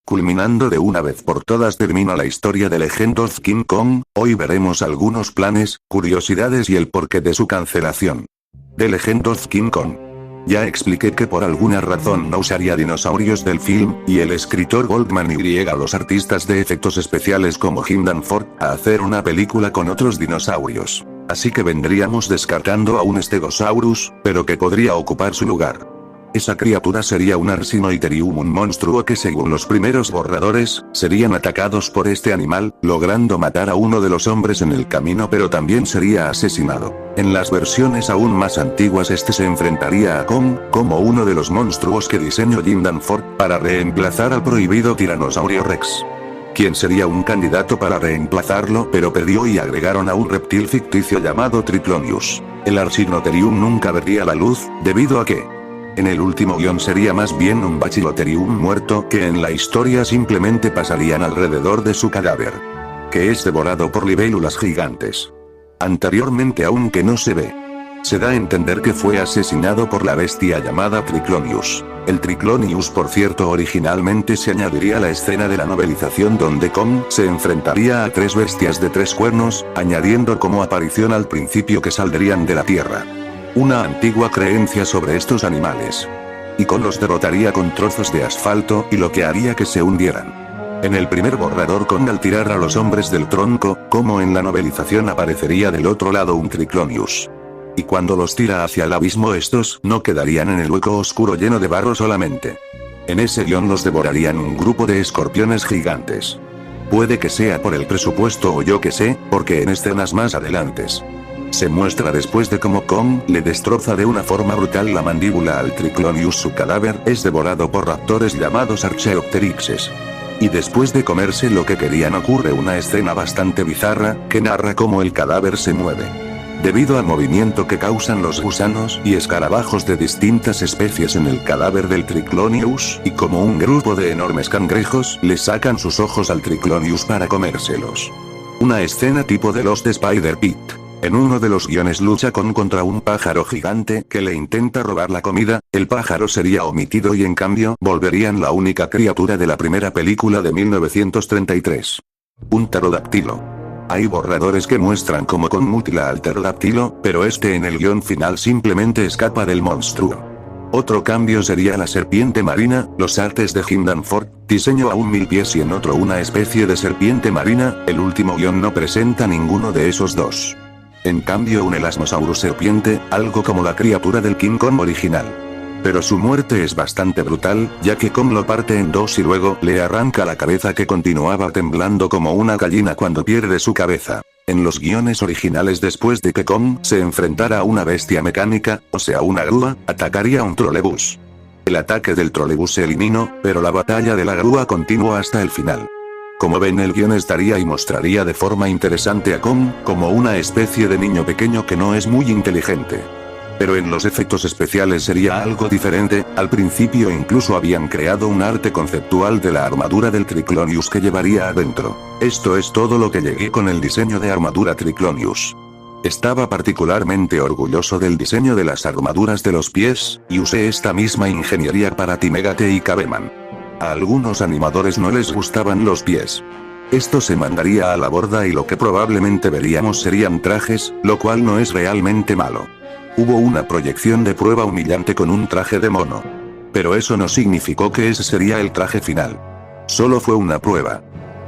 Culminando de una vez por todas termina la historia de Legend of King Kong, hoy veremos algunos planes, curiosidades y el porqué de su cancelación. The Legend of King Kong. Ya expliqué que por alguna razón no usaría dinosaurios del film, y el escritor Goldman y a los artistas de efectos especiales como Jim Danforth, a hacer una película con otros dinosaurios. Así que vendríamos descartando a un Stegosaurus, pero que podría ocupar su lugar. Esa criatura sería un Arsinoitherium, un monstruo que según los primeros borradores, serían atacados por este animal, logrando matar a uno de los hombres en el camino, pero también sería asesinado. En las versiones aún más antiguas este se enfrentaría a Kong, como uno de los monstruos que diseñó Jim Danforth, para reemplazar al prohibido Tiranosaurio Rex. Quien sería un candidato para reemplazarlo, pero perdió y agregaron a un reptil ficticio llamado Triclonius. El Arsinoitherium nunca vería la luz, debido a que en el último guión sería más bien un Bachylotherium muerto que en la historia simplemente pasarían alrededor de su cadáver, que es devorado por libélulas gigantes. Anteriormente, aunque no se ve, se da a entender que fue asesinado por la bestia llamada Triclonius. El Triclonius, por cierto, originalmente se añadiría a la escena de la novelización donde Kong se enfrentaría a 3 bestias de 3 cuernos, añadiendo como aparición al principio que saldrían de la tierra. Una antigua creencia sobre estos animales. Y Kong los derrotaría con trozos de asfalto y lo que haría que se hundieran. En el primer borrador, Kong al tirar a los hombres del tronco, como en la novelización, aparecería del otro lado un Triclonius. Y cuando los tira hacia el abismo, estos no quedarían en el hueco oscuro lleno de barro solamente. En ese guión los devorarían un grupo de escorpiones gigantes. Puede que sea por el presupuesto o yo que sé, porque en escenas más adelantes se muestra después de cómo Kong le destroza de una forma brutal la mandíbula al Triclonius. Su cadáver es devorado por raptores llamados Archaeopteryxes. Y después de comerse lo que querían, ocurre una escena bastante bizarra, que narra cómo el cadáver se mueve debido al movimiento que causan los gusanos y escarabajos de distintas especies en el cadáver del Triclonius, y como un grupo de enormes cangrejos le sacan sus ojos al Triclonius para comérselos. Una escena tipo de los de Spider-Pit. En uno de los guiones lucha contra un pájaro gigante que le intenta robar la comida, el pájaro sería omitido y en cambio volverían la única criatura de la primera película de 1933. Un pterodáctilo. Hay borradores que muestran cómo Kong mutila al pterodáctilo, pero este en el guión final simplemente escapa del monstruo. Otro cambio sería la serpiente marina. Los artes de Jim Danforth, diseño a un 1000 pies y en otro una especie de serpiente marina. El último guión no presenta ninguno de esos dos. En cambio, un Elasmosaurus serpiente, algo como la criatura del King Kong original. Pero su muerte es bastante brutal, ya que Kong lo parte en dos y luego le arranca la cabeza, que continuaba temblando como una gallina cuando pierde su cabeza. En los guiones originales, después de que Kong se enfrentara a una bestia mecánica, o sea una grúa, atacaría un trolebús. El ataque del trolebús se eliminó, pero la batalla de la grúa continuó hasta el final. Como ven, el guión estaría y mostraría de forma interesante a Kong, como una especie de niño pequeño que no es muy inteligente. Pero en los efectos especiales sería algo diferente. Al principio incluso habían creado un arte conceptual de la armadura del Triclonius que llevaría adentro. Esto es todo lo que llegué con el diseño de armadura Triclonius. Estaba particularmente orgulloso del diseño de las armaduras de los pies, y usé esta misma ingeniería para Timegate y Caveman. A algunos animadores no les gustaban los pies. Esto se mandaría a la borda y lo que probablemente veríamos serían trajes, lo cual no es realmente malo. Hubo una proyección de prueba humillante con un traje de mono. Pero eso no significó que ese sería el traje final. Solo fue una prueba.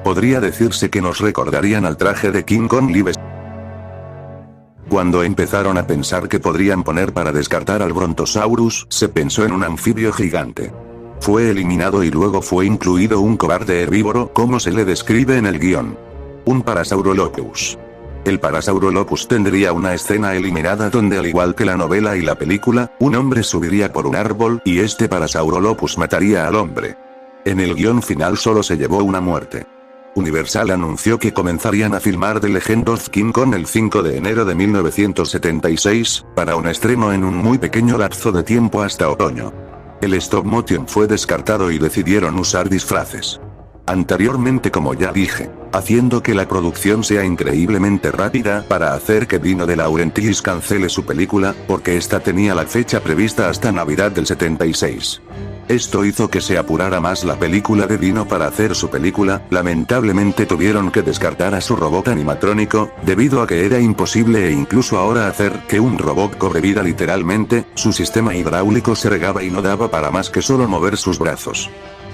Podría decirse que nos recordarían al traje de King Kong Live. Cuando empezaron a pensar que podrían poner para descartar al Brontosaurus, se pensó en un anfibio gigante. Fue eliminado y luego fue incluido un cobarde herbívoro, como se le describe en el guión. Un Parasaurolophus. El Parasaurolophus tendría una escena eliminada donde, al igual que la novela y la película, un hombre subiría por un árbol y este Parasaurolophus mataría al hombre. En el guión final solo se llevó una muerte. Universal anunció que comenzarían a filmar The Legend of King Kong el 5 de enero de 1976, para un estreno en un muy pequeño lapso de tiempo hasta otoño. El stop motion fue descartado y decidieron usar disfraces. Anteriormente, como ya dije, haciendo que la producción sea increíblemente rápida para hacer que Dino De Laurentiis cancele su película, porque esta tenía la fecha prevista hasta Navidad del 76. Esto hizo que se apurara más la película de Dino para hacer su película, lamentablemente tuvieron que descartar a su robot animatrónico, debido a que era imposible e incluso ahora hacer que un robot cobre vida literalmente, su sistema hidráulico se regaba y no daba para más que solo mover sus brazos.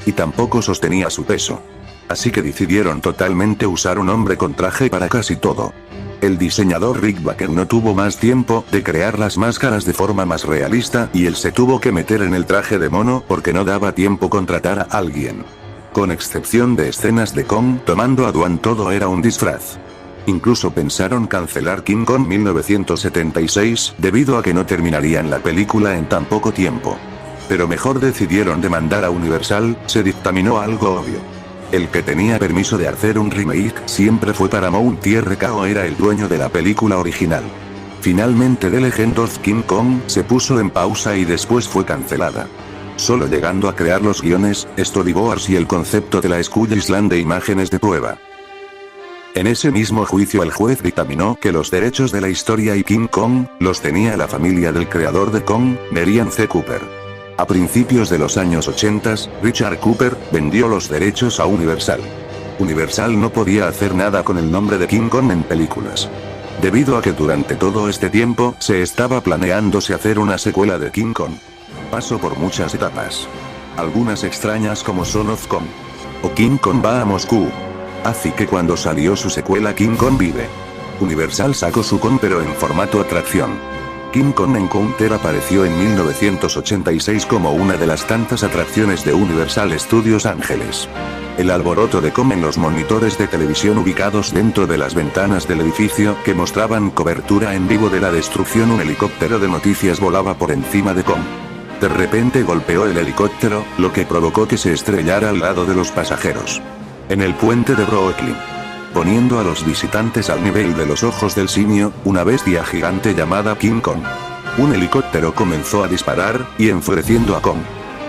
Y tampoco sostenía su peso. Así que decidieron totalmente usar un hombre con traje para casi todo. El diseñador Rick Baker no tuvo más tiempo de crear las máscaras de forma más realista y él se tuvo que meter en el traje de mono porque no daba tiempo contratar a alguien. Con excepción de escenas de Kong tomando a Dwan, todo era un disfraz. Incluso pensaron cancelar King Kong 1976 debido a que no terminarían la película en tan poco tiempo. Pero mejor decidieron demandar a Universal, se dictaminó algo obvio. El que tenía permiso de hacer un remake siempre fue Paramount y RKO era el dueño de la película original. Finalmente The Legend of King Kong se puso en pausa y después fue cancelada. Solo llegando a crear los guiones, storyboards y el concepto de la Skull Island de imágenes de prueba. En ese mismo juicio el juez dictaminó que los derechos de la historia y King Kong los tenía la familia del creador de Kong, Merian C. Cooper. A principios de los años 80, Richard Cooper vendió los derechos a Universal. Universal no podía hacer nada con el nombre de King Kong en películas. Debido a que durante todo este tiempo se estaba planeándose hacer una secuela de King Kong. Pasó por muchas etapas. Algunas extrañas como Son of Kong. O King Kong va a Moscú. Así que cuando salió su secuela King Kong Vive, Universal sacó su Kong pero en formato atracción. King Kong Encounter apareció en 1986 como una de las tantas atracciones de Universal Studios Ángeles. El alboroto de Kong en los monitores de televisión ubicados dentro de las ventanas del edificio que mostraban cobertura en vivo de la destrucción. Un helicóptero de noticias volaba por encima de Kong. De repente golpeó el helicóptero, lo que provocó que se estrellara al lado de los pasajeros. En el puente de Brooklyn. Poniendo a los visitantes al nivel de los ojos del simio, una bestia gigante llamada King Kong. Un helicóptero comenzó a disparar, y enfureciendo a Kong.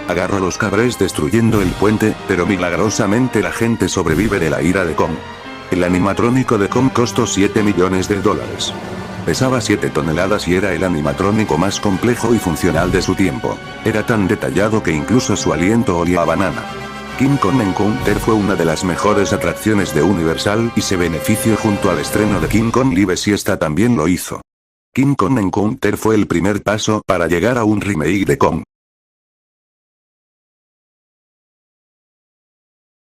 Agarró los cables destruyendo el puente, pero milagrosamente la gente sobrevive de la ira de Kong. El animatrónico de Kong costó $7 millones. Pesaba 7 toneladas y era el animatrónico más complejo y funcional de su tiempo. Era tan detallado que incluso su aliento olía a banana. King Kong Encounter fue una de las mejores atracciones de Universal y se benefició junto al estreno de King Kong Live Siesta también lo hizo. King Kong Encounter fue el primer paso para llegar a un remake de Kong.